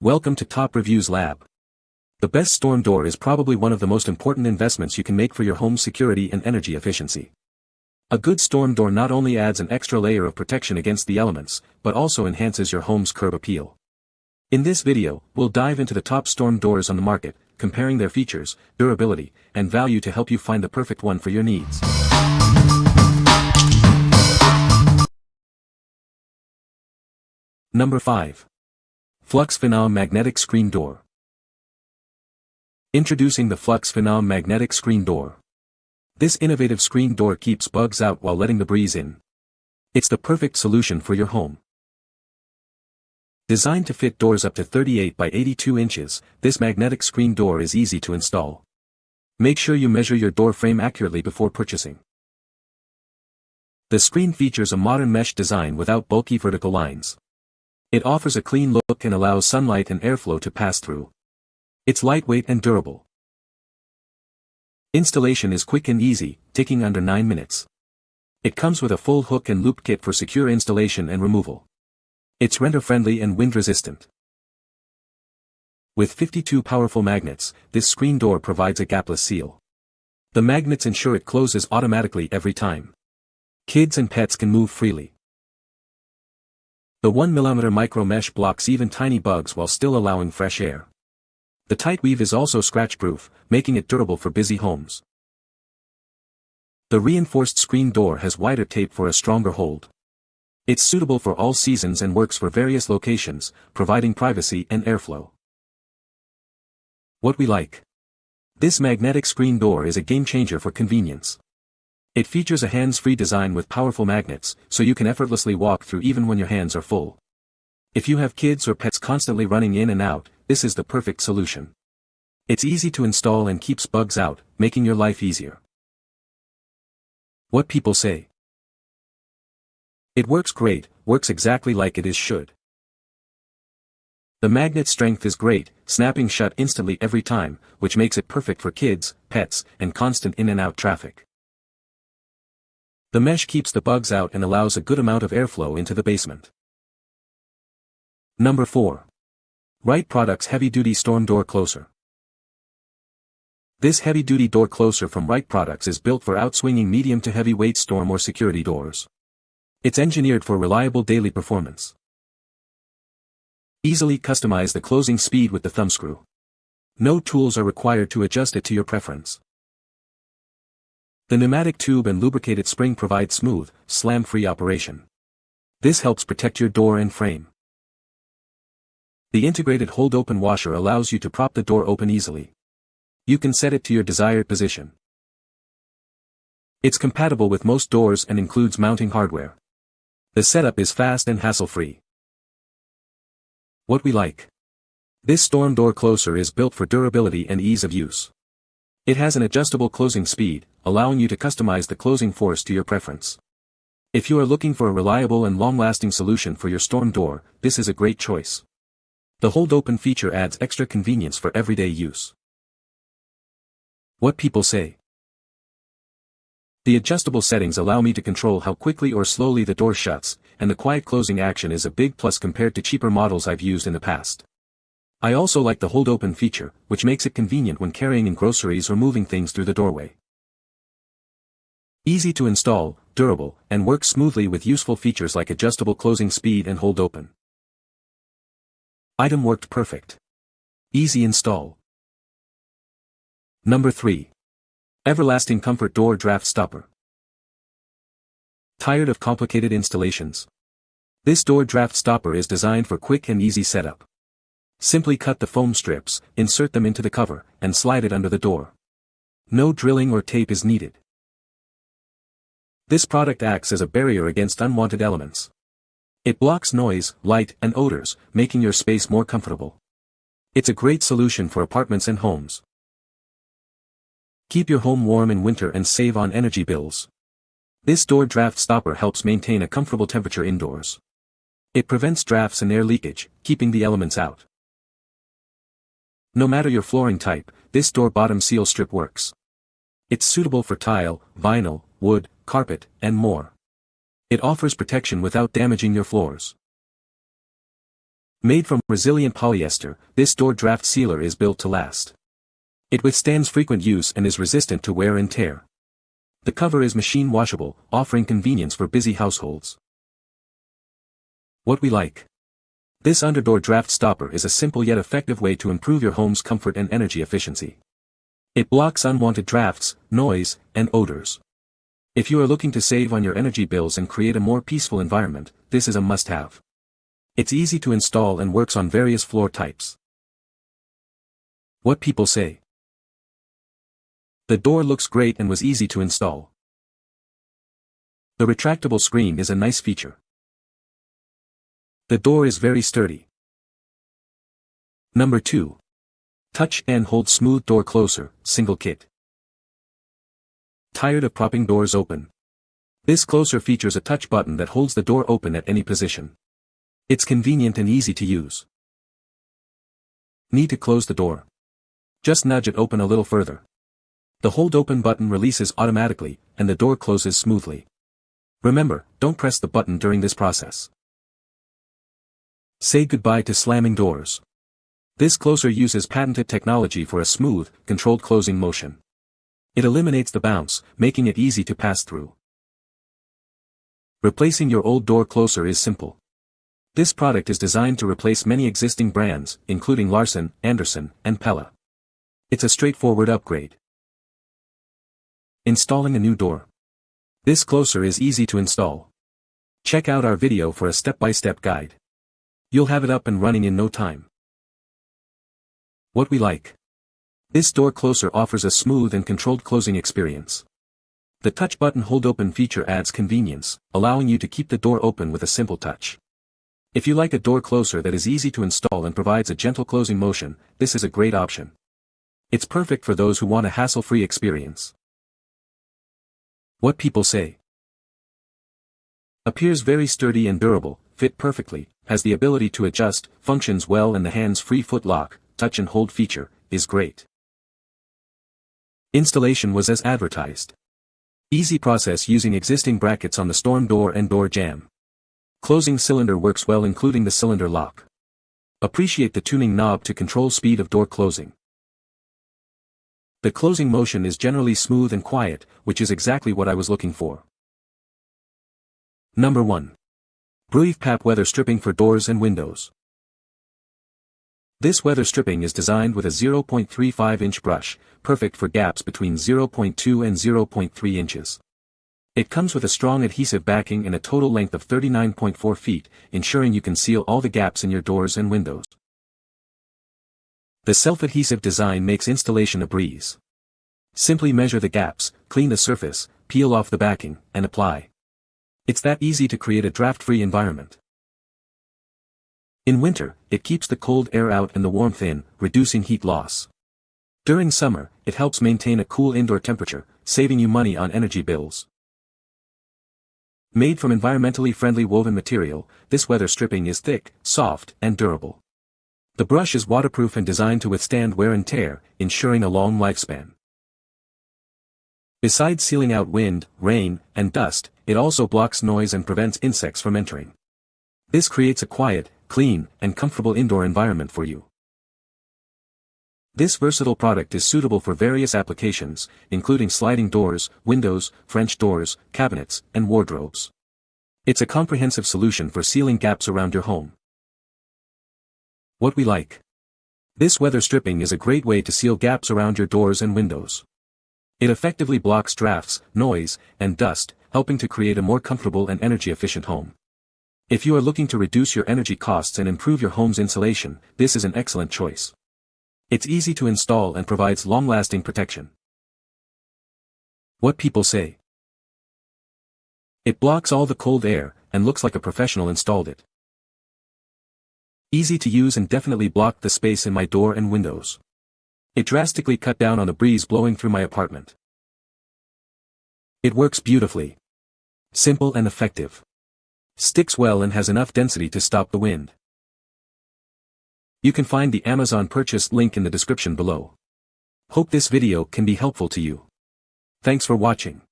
Welcome to Top Reviews Lab. The best storm door is probably one of the most important investments you can make for your home's security and energy efficiency. A good storm door not only adds an extra layer of protection against the elements, but also enhances your home's curb appeal. In this video, we'll dive into the top storm doors on the market, comparing their features, durability, and value to help you find the perfect one for your needs. Number 5. Flux Phenom Magnetic Screen Door. Introducing the Flux Phenom Magnetic Screen Door. This innovative screen door keeps bugs out while letting the breeze in. It's the perfect solution for your home. Designed to fit doors up to 38 by 82 inches, this magnetic screen door is easy to install. Make sure you measure your door frame accurately before purchasing. The screen features a modern mesh design without bulky vertical lines. It offers a clean look and allows sunlight and airflow to pass through. It's lightweight and durable. Installation is quick and easy, taking under 9 minutes. It comes with a full hook and loop kit for secure installation and removal. It's renter-friendly and wind-resistant. With 52 powerful magnets, this screen door provides a gapless seal. The magnets ensure it closes automatically every time. Kids and pets can move freely. The 1mm micro mesh blocks even tiny bugs while still allowing fresh air. The tight weave is also scratch-proof, making it durable for busy homes. The reinforced screen door has wider tape for a stronger hold. It's suitable for all seasons and works for various locations, providing privacy and airflow. What we like. This magnetic screen door is a game-changer for convenience. It features a hands-free design with powerful magnets, so you can effortlessly walk through even when your hands are full. If you have kids or pets constantly running in and out, this is the perfect solution. It's easy to install and keeps bugs out, making your life easier. What people say. It works great, works exactly like it should. The magnet strength is great, snapping shut instantly every time, which makes it perfect for kids, pets, and constant in and out traffic. The mesh keeps the bugs out and allows a good amount of airflow into the basement. Number 4. Wright Products Heavy-Duty Storm Door Closer. This heavy-duty door closer from Wright Products is built for outswinging medium to heavy-weight storm or security doors. It's engineered for reliable daily performance. Easily customize the closing speed with the thumb screw. No tools are required to adjust it to your preference. The pneumatic tube and lubricated spring provide smooth, slam-free operation. This helps protect your door and frame. The integrated hold-open washer allows you to prop the door open easily. You can set it to your desired position. It's compatible with most doors and includes mounting hardware. The setup is fast and hassle-free. What we like. This storm door closer is built for durability and ease of use. It has an adjustable closing speed, allowing you to customize the closing force to your preference. If you are looking for a reliable and long-lasting solution for your storm door, this is a great choice. The hold-open feature adds extra convenience for everyday use. What people say. The adjustable settings allow me to control how quickly or slowly the door shuts, and the quiet closing action is a big plus compared to cheaper models I've used in the past. I also like the hold-open feature, which makes it convenient when carrying in groceries or moving things through the doorway. Easy to install, durable, and works smoothly with useful features like adjustable closing speed and hold open. Item worked perfect. Easy install. Number 3. Everlasting Comfort Door Draft Stopper. Tired of complicated installations? This door draft stopper is designed for quick and easy setup. Simply cut the foam strips, insert them into the cover, and slide it under the door. No drilling or tape is needed. This product acts as a barrier against unwanted elements. It blocks noise, light, and odors, making your space more comfortable. It's a great solution for apartments and homes. Keep your home warm in winter and save on energy bills. This door draft stopper helps maintain a comfortable temperature indoors. It prevents drafts and air leakage, keeping the elements out. No matter your flooring type, this door bottom seal strip works. It's suitable for tile, vinyl, wood, carpet, and more. It offers protection without damaging your floors. Made from resilient polyester, this door draft sealer is built to last. It withstands frequent use and is resistant to wear and tear. The cover is machine washable, offering convenience for busy households. What we like. This underdoor draft stopper is a simple yet effective way to improve your home's comfort and energy efficiency. It blocks unwanted drafts, noise, and odors. If you are looking to save on your energy bills and create a more peaceful environment, this is a must-have. It's easy to install and works on various floor types. What people say. The door looks great and was easy to install. The retractable screen is a nice feature. The door is very sturdy. Number 2. Touch and hold smooth door closer, single kit. Tired of propping doors open? This closer features a touch button that holds the door open at any position. It's convenient and easy to use. Need to close the door? Just nudge it open a little further. The hold open button releases automatically, and the door closes smoothly. Remember, don't press the button during this process. Say goodbye to slamming doors. This closer uses patented technology for a smooth, controlled closing motion. It eliminates the bounce, making it easy to pass through. Replacing your old door closer is simple. This product is designed to replace many existing brands, including Larson, Anderson, and Pella. It's a straightforward upgrade. Installing a new door. This closer is easy to install. Check out our video for a step-by-step guide. You'll have it up and running in no time. What we like. This door closer offers a smooth and controlled closing experience. The touch button hold open feature adds convenience, allowing you to keep the door open with a simple touch. If you like a door closer that is easy to install and provides a gentle closing motion, this is a great option. It's perfect for those who want a hassle-free experience. What people say. Appears very sturdy and durable, fit perfectly, has the ability to adjust, functions well, and the hands-free foot lock, touch and hold feature, is great. Installation was as advertised. Easy process using existing brackets on the storm door and door jamb. Closing cylinder works well including the cylinder lock. Appreciate the tuning knob to control speed of door closing. The closing motion is generally smooth and quiet, which is exactly what I was looking for. Number 1. Bruiefpap weather stripping for doors and windows. This weather stripping is designed with a 0.35-inch brush, perfect for gaps between 0.2 and 0.3 inches. It comes with a strong adhesive backing and a total length of 39.4 feet, ensuring you can seal all the gaps in your doors and windows. The self-adhesive design makes installation a breeze. Simply measure the gaps, clean the surface, peel off the backing, and apply. It's that easy to create a draft-free environment. In winter, it keeps the cold air out and the warmth in, reducing heat loss. During summer, it helps maintain a cool indoor temperature, saving you money on energy bills. Made from environmentally friendly woven material, this weather stripping is thick, soft, and durable. The brush is waterproof and designed to withstand wear and tear, ensuring a long lifespan. Besides sealing out wind, rain, and dust, it also blocks noise and prevents insects from entering. This creates a quiet, clean, and comfortable indoor environment for you. This versatile product is suitable for various applications, including sliding doors, windows, French doors, cabinets, and wardrobes. It's a comprehensive solution for sealing gaps around your home. What we like. This weather stripping is a great way to seal gaps around your doors and windows. It effectively blocks drafts, noise, and dust, helping to create a more comfortable and energy-efficient home. If you are looking to reduce your energy costs and improve your home's insulation, this is an excellent choice. It's easy to install and provides long-lasting protection. What people say. It blocks all the cold air, and looks like a professional installed it. Easy to use and definitely blocked the space in my door and windows. It drastically cut down on the breeze blowing through my apartment. It works beautifully. Simple and effective. Sticks well and has enough density to stop the wind. You can find the Amazon purchase link in the description below. Hope this video can be helpful to you. Thanks for watching.